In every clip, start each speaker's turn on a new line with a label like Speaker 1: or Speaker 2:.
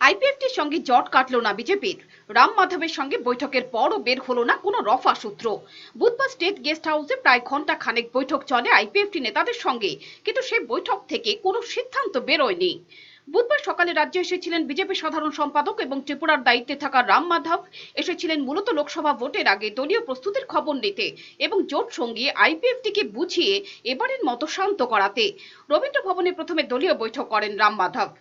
Speaker 1: আইপিএফটির সঙ্গে জট কাটল না বিজেপির। রাম মাধবের সঙ্গে বৈঠকের পরও বের হলো না কোনো রফা সূত্র। বুধবার স্টেট গেস্ট হাউসে প্রায় ঘন্টা খানেক বৈঠক চলে আইপিএফটি নেতাদের সঙ্গে, কিন্তু সেই বৈঠক থেকে কোনো সিদ্ধান্ত বেরোয়নি। বুধবার সকালে রাজ্যে এসেছিলেন বিজেপি সাধারণ সম্পাদক এবং ত্রিপুরার দায়িত্বে থাকা রাম মাধব। এসেছিলেন মূলত লোকসভা ভোটের আগে দলীয় প্রস্তুতির খবর নিতে এবং জোট সঙ্গী আইপিএফটিকে বুঝিয়ে এবারের মতো শান্ত করাতে। রবীন্দ্র ভবনে প্রথমে দলীয় বৈঠক করেন রাম মাধব।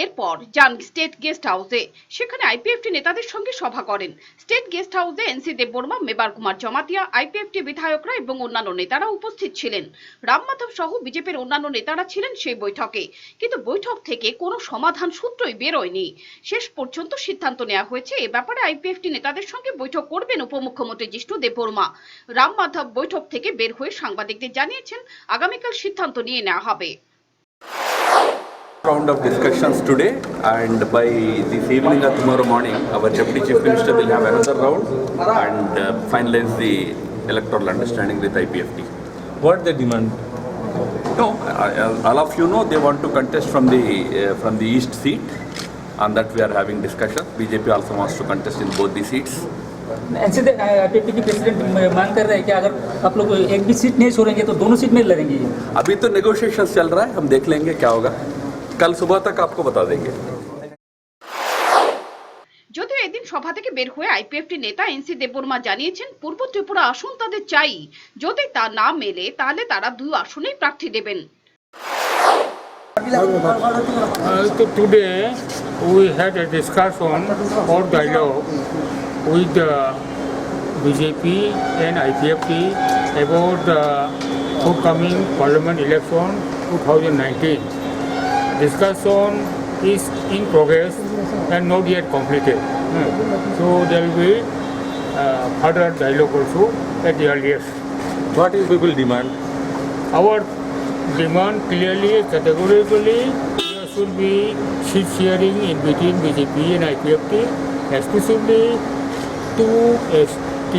Speaker 1: এরপর যান স্টেট গেস্ট হাউসে, সেখানে আইপিএফটি নেতাদের সঙ্গে সভা করেন। স্টেট গেস্ট হাউসে এনসি দেববর্মা, মেবার কুমার জমাতিয়া, আইপিএফটি বিধায়করা এবং অন্যান্য নেতারা উপস্থিত ছিলেন। রাম মাধব সহ বিজেপির অন্যান্য নেতারা ছিলেন সেই বৈঠকে, কিন্তু বৈঠক থেকে কোনো সমাধান সূত্রই বেরোয়নি। শেষ পর্যন্ত সিদ্ধান্ত নেওয়া হয়েছে এ ব্যাপারে আইপিএফটি নেতাদের সঙ্গে বৈঠক করবেন উপমুখ্যমন্ত্রী জিষ্ণু দেববর্মা। রাম মাধব বৈঠক থেকে বের হয়ে সাংবাদিকদের জানিয়েছেন আগামীকাল সিদ্ধান্ত নিয়ে নেওয়া হবে।
Speaker 2: Round of discussions today, and by this evening or tomorrow morning our Deputy Chief Minister will have another round and finalize the electoral understanding with IPFT.
Speaker 3: What they demand?
Speaker 2: No, all of you know they want to contest from the east seat. On that we are having discussion. BJP also wants to contest in both the seats.
Speaker 4: IPFT के president मांग कर रहे हैं कि अगर आप लोग एक भी सीट नहीं छोड़ेंगे तो दोनों सीट में लड़ेंगे।
Speaker 2: अभी तो नेगोशिएशंस चल रहा है, हम देख लेंगे क्या होगा। कल सुबह तक आपको बता देंगे।
Speaker 1: যদিও এদিন সভা থেকে বের হয়ে আইপিএফটি নেতা এনসি দেববর্মা জানিয়েছেন পূর্ব ত্রিপুরা আসন তাদের চাই, যদি তা না মেলে তাহলে তারা দুই আসনেই প্রার্থী দেবেন।
Speaker 5: Today we had a discussion or dialogue with the BJP and IPFT about the upcoming parliament election 2019. Discussion is in progress and not yet completed. So there will be further dialogue also at the earliest.
Speaker 3: What you people demand?
Speaker 5: Our demand clearly, categorically, there should be seat sharing in between BJP and IPFT, exclusively to ST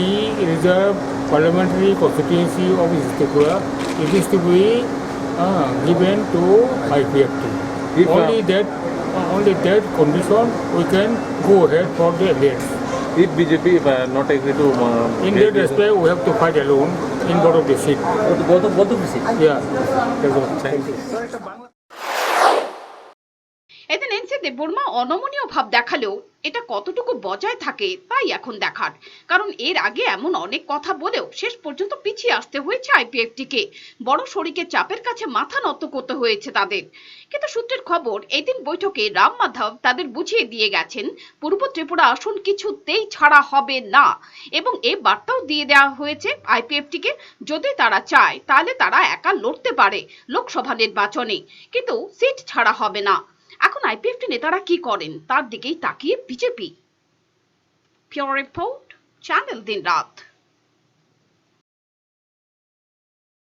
Speaker 5: reserved parliamentary constituency of East Tripura. It is to be given to IPFT. Only that condition we can go ahead for the alliance.
Speaker 3: If BJP not agree to
Speaker 5: In that respect, we have to fight alone in both of the seats.
Speaker 4: both of the seats.
Speaker 5: Yeah, that's all.
Speaker 3: Thank you.
Speaker 1: এদিন NC Debbarma অনমনীয় ভাব দেখালেও এটা কতটুকু বজায় থাকে তাই এখন দেখার, কারণ এর আগে এমন অনেক কথা বলেও শেষ পর্যন্ত পিছিয়ে আসতে হয়েছে আইপিএফটিকে। বড় শরিকের চাপের কাছে মাথা নত করতে হয়েছে তাদের। কিন্তু সূত্রের খবর এদিন বৈঠকে রাম মাধব তাদের বুঝিয়ে দিয়ে গেছেন পূর্ব ত্রিপুরা আসন কিছুতেই ছাড়া হবে না, এবং এই বার্তাও দিয়ে দেওয়া হয়েছে আইপিএফটিকে যদি তারা চায় তাহলে তারা একা লড়তে পারে লোকসভা নির্বাচনে, কিন্তু সিট ছাড়া হবে না। এখন আইপিএফটি নেতারা কি করেন তার দিকেই তাকিয়ে বিজেপি। পিওর রিপোর্ট, চ্যানেল দিন রাত।